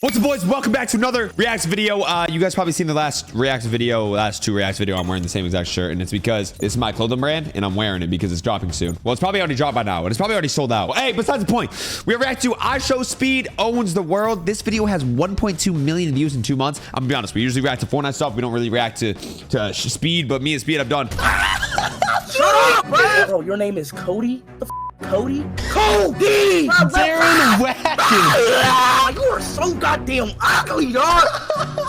What's up, boys? Welcome back to another Reacts video. You guys probably seen the last two Reacts video. I'm wearing the same exact shirt, and it's because this is my clothing brand, and I'm wearing it because it's dropping soon. Well, it's probably already dropped by now, and it's probably already sold out. Hey, besides the point, we react to iShowSpeed owns the world. This video has 1.2 million views in 2 months. I'm gonna be honest, we usually react to Fortnite stuff. We don't really react to Speed, but me and Speed have done. Shut up, bro! Your name is Cody? The Cody? Cody! Darren Watkins! You are so goddamn ugly, dog!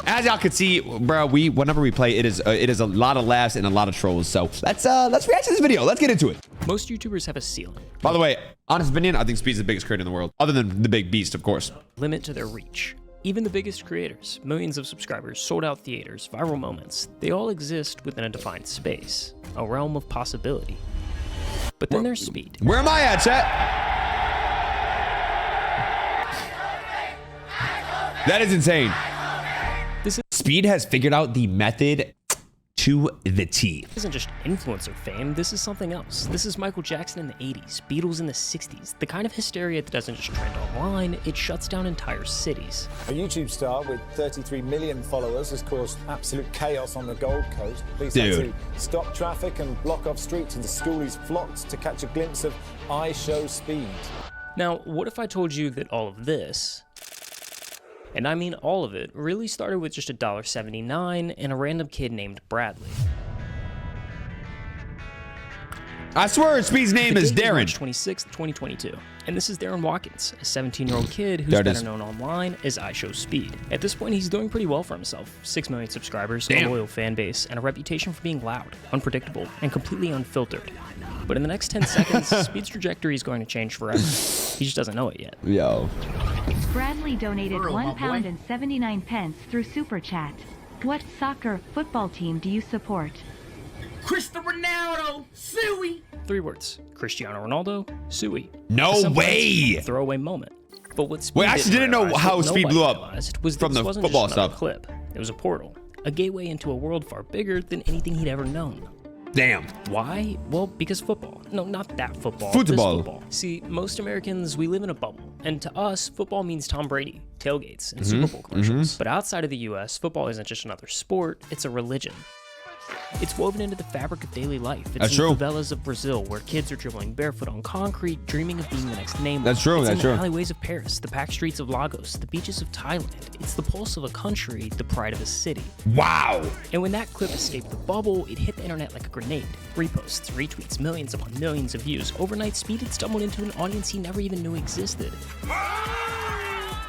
As y'all can see, bro, whenever we play, it is a lot of laughs and a lot of trolls. So let's react to this video. Let's get into it. Most YouTubers have a ceiling. By the way, honest opinion, I think Speed's the biggest creator in the world, other than the big beast, of course. Limit to their reach. Even the biggest creators, millions of subscribers, sold out theaters, viral moments, they all exist within a defined space, a realm of possibility. But then there's Speed. Where am I at, chat? That is insane. Speed has figured out the method to the T. This isn't just influencer fame, this is something else. This is Michael Jackson in the 80s, Beatles in the 60s, the kind of hysteria that doesn't just trend online, it shuts down entire cities. A YouTube star with 33 million followers has caused absolute chaos on the Gold Coast. Police had to stop traffic and block off streets, and the schoolies flocked to catch a glimpse of iShowSpeed. Now, what if I told you that all of this, and I mean all of it, really started with just $1.79 and a random kid named Bradley. I swear Speed's name is Darren. March 26th, 2022. And this is Darren Watkins, a 17-year-old kid who's better known online as iShowSpeed. At this point, he's doing pretty well for himself. 6 million subscribers, a loyal fan base, and a reputation for being loud, unpredictable, and completely unfiltered. But in the next 10 seconds, Speed's trajectory is going to change forever. He just doesn't know it yet. Yo. Bradley donated £1.79 through Super Chat. What soccer football team do you support? Cristiano Ronaldo, Suey. 3 words: Cristiano Ronaldo, Suey. No way! Throwaway moment. But what Speed I actually didn't know how Speed blew up was from the football stuff. Clip. It was a portal, a gateway into a world far bigger than anything he'd ever known. Damn. Why? Well, because football. No, not that football. Football. This football. See, most Americans, we live in a bubble. And to us, football means Tom Brady, tailgates, and Super Bowl commercials. But outside of the US, football isn't just another sport, it's a religion. It's woven into the fabric of daily life. It's in the favelas of Brazil, where kids are dribbling barefoot on concrete, dreaming of being the next Neymar. That's true, it's that's in true. the alleyways of Paris, the packed streets of Lagos, the beaches of Thailand. It's the pulse of a country, the pride of a city. Wow. And when that clip escaped the bubble, it hit the internet like a grenade. Reposts, retweets, millions upon millions of views. Overnight, Speed had stumbled into an audience he never even knew existed.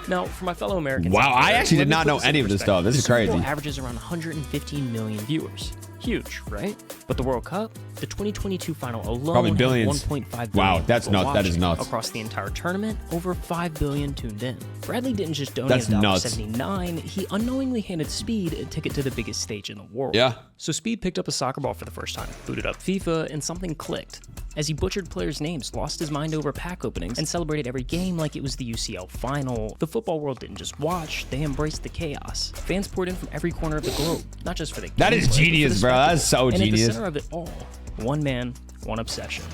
Now, for my fellow Americans, wow, I actually did not know any of this stuff. This is crazy. The averages around 115 million viewers. Huge, right? But the World Cup, the 2022 final alone, probably billions. 1.5 billion. Wow, that's nuts. That is nuts. Across the entire tournament, over 5 billion tuned in. Bradley didn't just donate $1.79. He unknowingly handed Speed a ticket to the biggest stage in the world. Yeah. So Speed picked up a soccer ball for the first time, booted up FIFA, and something clicked. As he butchered players' names, lost his mind over pack openings, and celebrated every game like it was the UCL final. The football world didn't just watch, they embraced the chaos. Fans poured in from every corner of the globe, not just for the game. That is genius, bro. That's so genius. And at the center of it all, one man, one obsession.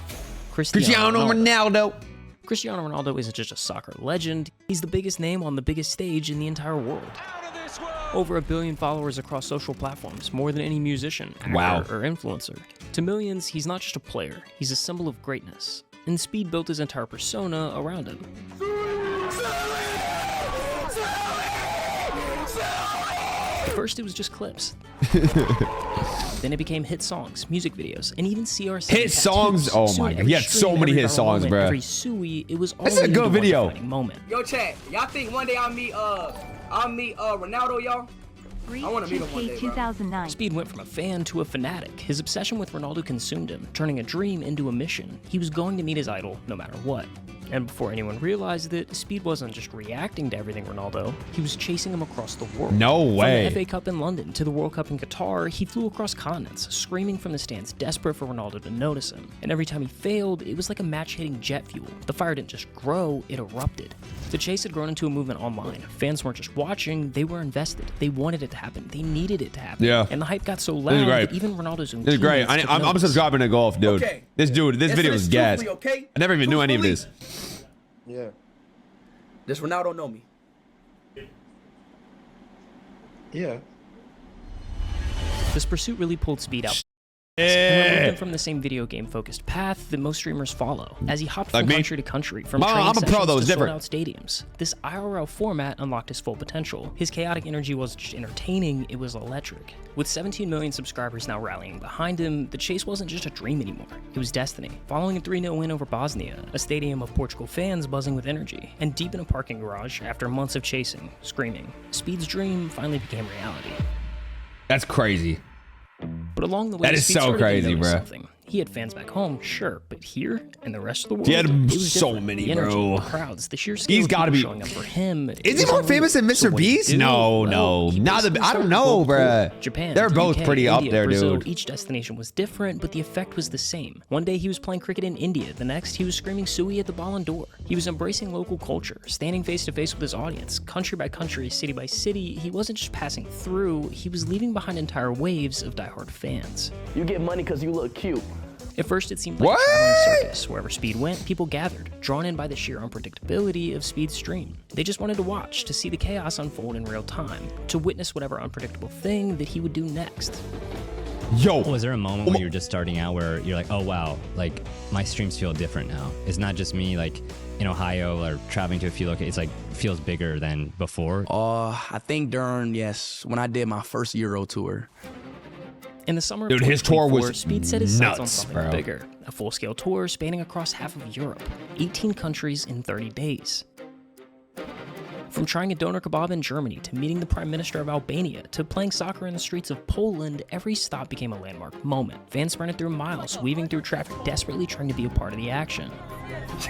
Cristiano Ronaldo. Cristiano Ronaldo isn't just a soccer legend, he's the biggest name on the biggest stage in the entire world. Over 1 billion followers across social platforms, more than any musician, actor, or influencer. To millions, he's not just a player, he's a symbol of greatness. And Speed built his entire persona around him. At first, it was just clips. Then it became hit songs, music videos, and even CR7 hit songs? Oh my god, he had so many hit songs, bro. Every Suey, it was all this is a good video. Moment. Yo, chat, y'all think one day I'll meet Ronaldo, y'all? I want to meet him one day, 2009. Speed went from a fan to a fanatic. His obsession with Ronaldo consumed him, turning a dream into a mission. He was going to meet his idol no matter what. And before anyone realized it, Speed wasn't just reacting to everything Ronaldo, he was chasing him across the world. No way. From the FA Cup in London to the World Cup in Qatar, he flew across continents, screaming from the stands, desperate for Ronaldo to notice him. And every time he failed, it was like a match hitting jet fuel. The fire didn't just grow, it erupted. The chase had grown into a movement online. Fans weren't just watching, they were invested. They wanted it to happen. They needed it to happen. Yeah. And the hype got so loud that even Ronaldo's own This is great. I'm subscribing to golf, dude. Okay. This video is gas. Okay? I never even knew any of this. Yeah. Does Ronaldo know me? Yeah. This pursuit really pulled Speed out. And removed him from the same video game focused path that most streamers follow, as he hopped from country to country, from training I'm a pro, though. sessions It's to different. sold-out stadiums. This IRL format unlocked his full potential. His chaotic energy wasn't just entertaining, it was electric. With 17 million subscribers now rallying behind him, the chase wasn't just a dream anymore, it was destiny. Following a 3-0 win over Bosnia, a stadium of Portugal fans buzzing with energy, and deep in a parking garage after months of chasing, screaming, Speed's dream finally became reality. That's crazy. But along the way, that is Speed so started to crazy, notice bro. something. He had fans back home, sure, but here and the rest of the world, He had it was so different. many, The energy, bro. the crowds, the sheer scale He's of got to people be. showing up for him. Is he more famous than Mr. Beast? No. Not the. I don't know, bruh. Japan, They're the both UK, pretty India, up there, Brazil, dude. Each destination was different, but the effect was the same. One day he was playing cricket in India. The next, he was screaming "Sui" at the Ballon d'Or. He was embracing local culture, standing face to face with his audience, country by country, city by city. He wasn't just passing through; he was leaving behind entire waves of diehard fans. You get money because you look cute. At first, it seemed like a traveling circus. Wherever Speed went, people gathered, drawn in by the sheer unpredictability of Speed's stream. They just wanted to watch, to see the chaos unfold in real time, to witness whatever unpredictable thing that he would do next. Yo. Was there a moment when you were just starting out where you're like, oh wow, like my streams feel different now? It's not just me like in Ohio or traveling to a few locations. It's like feels bigger than before. I think during, when I did my first Euro tour. In the summer Dude, of his tour 2024, was Speed set his sights on nuts, something bro. bigger. A full-scale tour spanning across half of Europe, 18 countries in 30 days. From trying a doner kebab in Germany, to meeting the Prime Minister of Albania, to playing soccer in the streets of Poland, every stop became a landmark moment. Fans sprinted through miles, weaving through traffic, desperately trying to be a part of the action.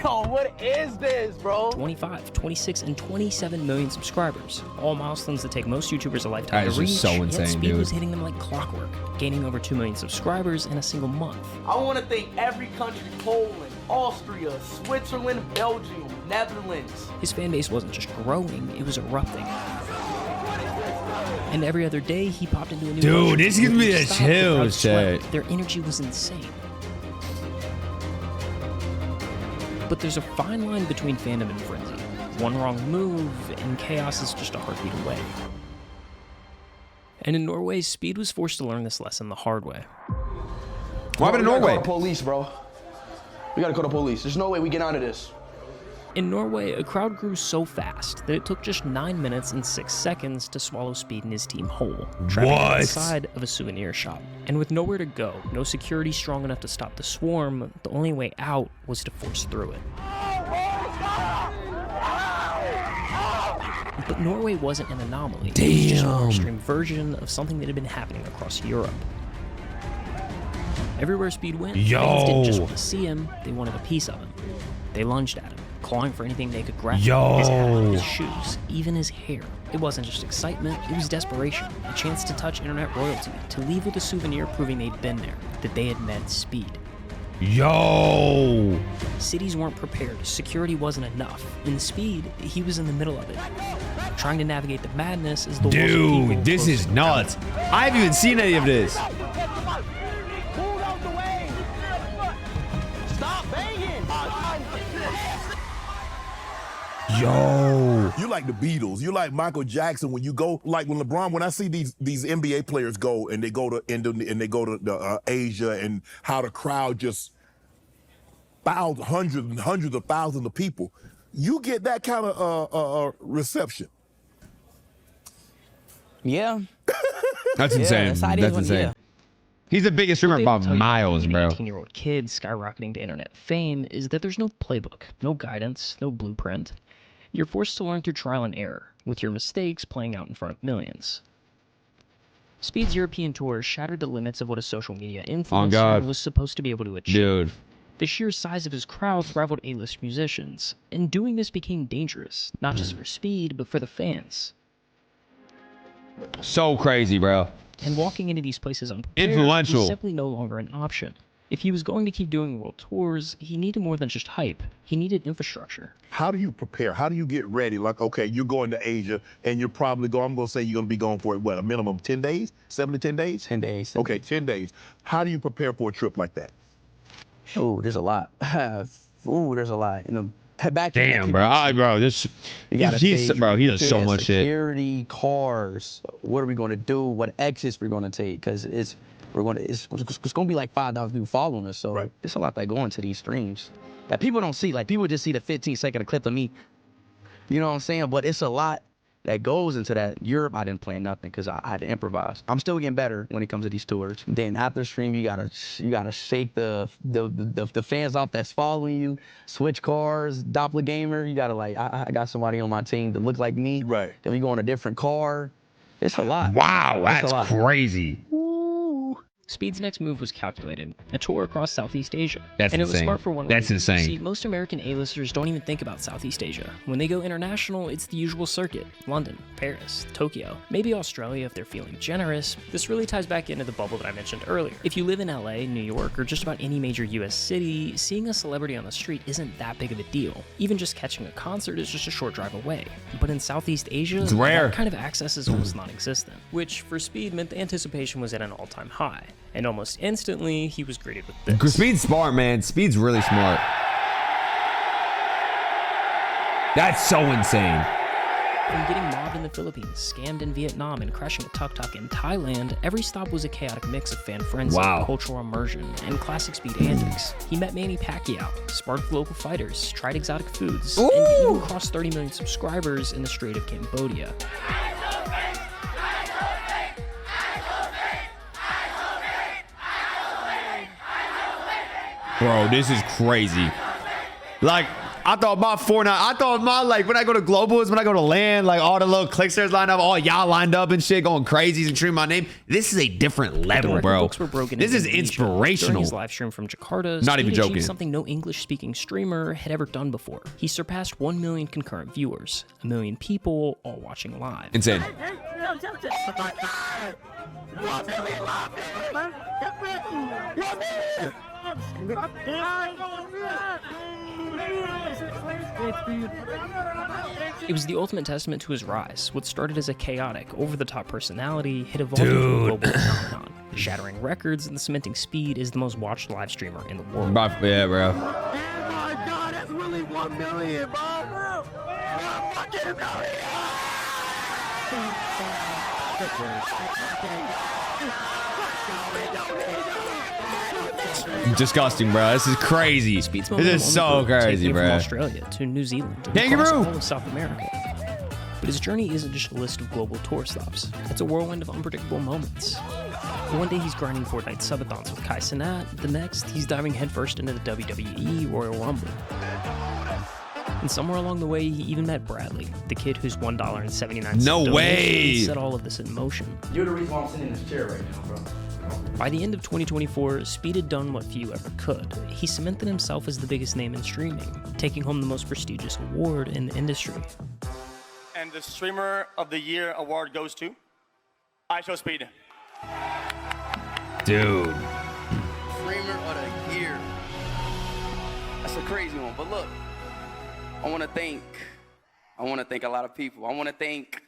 Yo, what is this, bro? 25, 26, and 27 million subscribers. All milestones that take most YouTubers a lifetime That is to reach, just so yet insane, Speed dude. was hitting them like clockwork, gaining over 2 million subscribers in a single month. I want to thank every country: Poland, Austria, Switzerland, Belgium, Netherlands. His fan base wasn't just growing, it was erupting. And every other day, he popped into a new Dude, country. this gives me They the stopped, the crowd chills, swept. shit. Their energy was insane. But there's a fine line between fandom and frenzy. One wrong move, and chaos is just a heartbeat away. And in Norway, Speed was forced to learn this lesson the hard way. What happened in Norway? Call the police, bro. We gotta call the police. There's no way we get out of this. In Norway, a crowd grew so fast that it took just 9 minutes and 6 seconds to swallow Speed and his team whole, trapping What? inside of a souvenir shop. And with nowhere to go, no security strong enough to stop the swarm, the only way out was to force through it. But Norway wasn't an anomaly. It was just a more extreme version of something that had been happening across Europe. Everywhere Speed went, fans didn't just want to see him, they wanted a piece of him. They lunged at him, clawing for anything they could grab. His hat, his shoes, even his hair. It wasn't just excitement, it was desperation. A chance to touch internet royalty, to leave with a souvenir proving they'd been there, that they had met Speed. Yo. Cities weren't prepared, security wasn't enough. In Speed, he was in the middle of it, trying to navigate the madness as the walls of people Dude, this closed is around nuts. him. I haven't even seen any of this. Yo. You like the Beatles. You like Michael Jackson. When you go, like when LeBron, when I see these NBA players go and they go to Asia, and how the crowd just hundreds and hundreds of thousands of people, you get that kind of reception. Yeah. That's insane. that's how it is That's when- insane. yeah. He's the biggest streamer What by they don't tell you miles, about bro. an 18-year-old kid skyrocketing to internet fame is that there's no playbook, no guidance, no blueprint. You're forced to learn through trial and error, with your mistakes playing out in front of millions. Speed's European tour shattered the limits of what a social media influencer God. was supposed to be able to achieve. Dude. The sheer size of his crowd rivaled A-list musicians, and doing this became dangerous, not just for Speed, but for the fans. So crazy, bro. And walking into these places unprepared Influential. was simply no longer an option. If he was going to keep doing world tours, he needed more than just hype. He needed infrastructure. How do you prepare? How do you get ready? Like, okay, you're going to Asia, and you're probably going. I'm going to say you're going to be going for what, a minimum 10 days, 7 to 10 days. 10 days. Okay, 10 days. How do you prepare for a trip like that? Oh, there's a lot. There's a lot. back. Damn, bro. Bro, this. He does so much shit. Security, cars. What are we gonna do? What exits we're gonna take? Because it's gonna be like 5,000 people following us. So it's a lot that go into these streams that people don't see. Like people just see the 15-second clip of me. You know what I'm saying? But it's a lot that goes into that. Europe, I didn't plan nothing because I had to improvise. I'm still getting better when it comes to these tours. Then after stream, you gotta shake the fans off that's following you. Switch cars, doppelganger. You gotta like, I got somebody on my team that look like me. Right. Then we go on a different car. It's a lot. Wow, that's crazy. Speed's next move was calculated, a tour across Southeast Asia. That's and insane. It was smart for one That's reason. insane. See, most American A-listers don't even think about Southeast Asia. When they go international, it's the usual circuit. London, Paris, Tokyo, maybe Australia if they're feeling generous. This really ties back into the bubble that I mentioned earlier. If you live in LA, New York, or just about any major US city, seeing a celebrity on the street isn't that big of a deal. Even just catching a concert is just a short drive away. But in Southeast Asia, it's rare. That kind of access is almost non-existent, which for Speed meant the anticipation was at an all-time high. And almost instantly, he was greeted with this. Speed's smart, man. Speed's really smart. That's so insane. From getting mobbed in the Philippines, scammed in Vietnam, and crashing a tuk-tuk in Thailand, every stop was a chaotic mix of fan frenzy, cultural immersion, and classic Speed antics. He met Manny Pacquiao, sparked local fighters, tried exotic foods, and even crossed 30 million subscribers in the Strait of Cambodia. Bro, this is crazy. Like, I thought my Fortnite, like, when I go to Globals, when I go to LAN, like, all the little Clixers lined up, all y'all lined up and shit, going crazy and streaming my name. This is a different level, bro. Books were broken this is Indonesia. inspirational. During his live stream from Jakarta, Not even Speed joking. achieved something no English-speaking streamer had ever done before. He surpassed 1 million concurrent viewers, 1 million people all watching live. Insane. It was the ultimate testament to his rise. What started as a chaotic, over-the-top personality had evolved into a global phenomenon, shattering records and cementing Speed as the most watched live streamer in the world. Yeah, bro. Oh my God, that's really 1 million, bro. 1 million. Disgusting, bro. This is crazy. Speed's This is so crazy, from bro. Australia to New Zealand and Kangaroo! across all of South America. But his journey isn't just a list of global tour stops. It's a whirlwind of unpredictable moments. One day he's grinding Fortnite subathons with Kai Cenat. The next, he's diving headfirst into the WWE Royal Rumble. And somewhere along the way, he even met Bradley, the kid whose $1.79 No way! set all of this in motion. You're the reason why I'm sitting in this chair right now, bro. By the end of 2024, Speed had done what few ever could. He cemented himself as the biggest name in streaming, taking home the most prestigious award in the industry. And the Streamer of the Year award goes to iShowSpeed. Dude. Streamer of the Year. That's a crazy one, but look, I want to thank a lot of people. I want to thank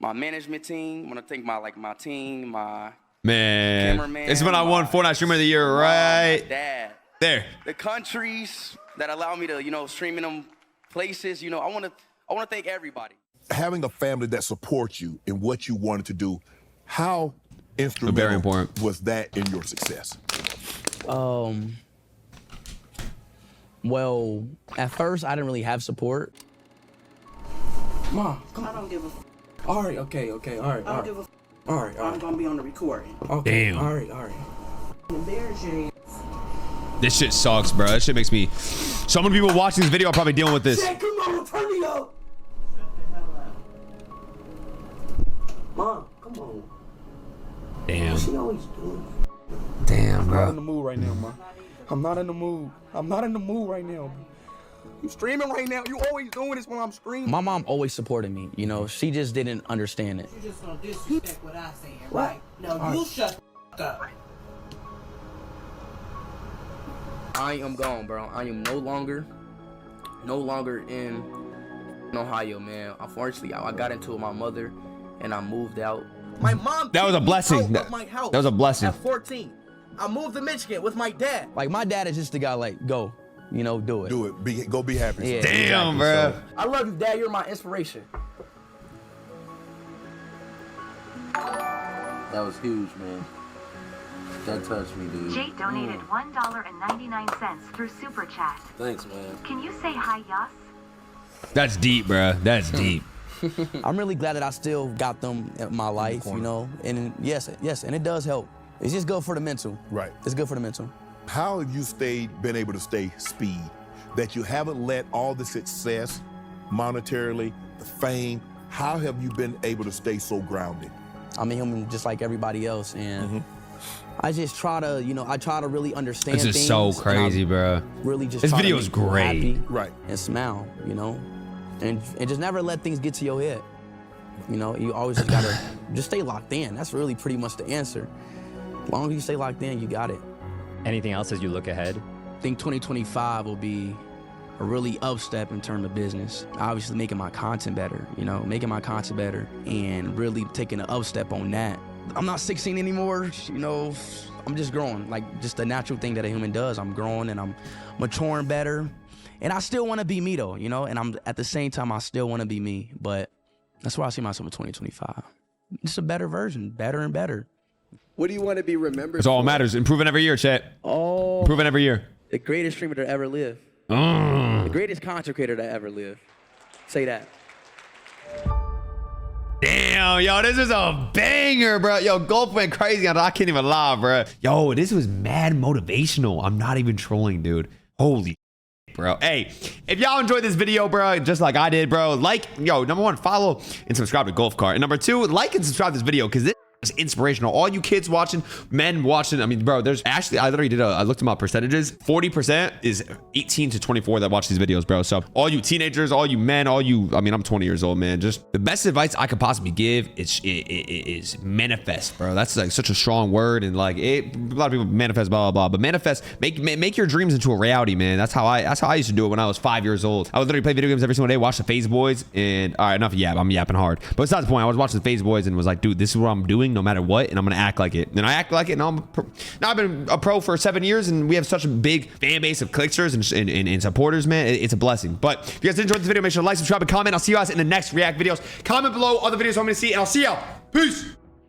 my management team. I want to thank my team, my cameraman. This is when I won Fortnite Streamer of the Year, right? Dad. There. The countries that allow me to, stream in them places. I want to thank everybody. Having a family that supports you in what you wanted to do, how Very instrumental important. was that in your success? Well, at first I didn't really have support. Mom, come on. I don't give a All right, okay, all right. I don't give a All right. I'm gonna be on the recording. Okay. Damn. All right. There's your This shit sucks, bro. This shit makes me... So many people watching this video are probably dealing with this. Come on, turn me up. Mom, come on. Damn. She always doing. Damn, I'm not bro. in the mood right now, Mom. I'm not in the mood. I'm not in the mood right now. You streaming right now? You always doing this when I'm streaming. My mom always supported me. She just didn't understand it. You just gonna disrespect what I say, right? Now you shut the up. I am gone, bro. I am no longer in Ohio, man. Unfortunately, I got into it with my mother, and I moved out. My mom. That was a blessing. Out That of my house was a blessing. At 14, I moved to Michigan with my dad. Like, my dad is just the guy, like, go. you know, do it. Do it. Go be happy. Yeah, Damn, exactly. bro. So, I love you, Dad. You're my inspiration. That was huge, man. That touched me, dude. Jake donated $1.99 through Super Chat. Thanks, man. Can you say hi, Yas? That's deep, bro. That's deep. I'm really glad that I still got them in my life, you know. And yes, and it does help. It's just good for the mental. Right. It's good for the mental. How have you been able to stay speed? That you haven't let all the success, monetarily, the fame, how have you been able to stay so grounded? I'm a human just like everybody else, and I just try to, you know, I try to really understand This things. is so crazy, bro. Really just This try to video make is people great. happy Right. and smile, you know, and just never let things get to your head. You know, you always just gotta just stay locked in. That's really pretty much the answer. As long as you stay locked in, you got it. Anything else as you look ahead? I think 2025 will be a really up step in terms of business. Obviously making my content better, you know, making my content better and really taking an up step on that. I'm not 16 anymore, you know, I'm just growing, like just the natural thing that a human does. I'm growing and I'm maturing better. And I still want to be me though, you know, and I'm at the same time, I still want to be me, but that's where I see myself in 2025. Just a better version, better and better. What do you want to be remembered That's all that for? matters. Improving every year, chat. Oh, Improving every year. the greatest streamer to ever live. The greatest content creator to ever live. Say that. Damn, yo, this is a banger, bro. Yo, Gulf went crazy on it. I can't even lie, bro. Yo, this was mad motivational. I'm not even trolling, dude. Holy bro. Hey, if y'all enjoyed this video, bro, just like I did, bro, like, yo, number one, follow and subscribe to Golf Cart. And number two, like and subscribe to this video because this is inspirational. All you kids watching, men watching, I mean, bro, there's actually, I literally I looked at my percentages. 40% is 18 to 24 that watch these videos, bro. So all you teenagers, all you men, all you, I mean, I'm 20 years old, man. Just the best advice I could possibly give is manifest, bro. That's like such a strong word. And like a lot of people manifest, blah, blah, blah, but manifest, make your dreams into a reality, man. That's how I used to do it when I was 5 years old. I would literally play video games every single day, watch the FaZe Boys, and all right, enough yap. I'm yapping hard, but it's not the point. I was watching the FaZe Boys and was like, dude, this is what I'm doing no matter what, and I'm gonna act like it. And I act like it, and now I've been a pro for 7 years, and we have such a big fan base of Clixers and supporters, man. It's a blessing. But if you guys enjoyed this video, make sure to like, subscribe, and comment. I'll see you guys in the next React videos. Comment below other videos you want me to see, and I'll see y'all. Peace.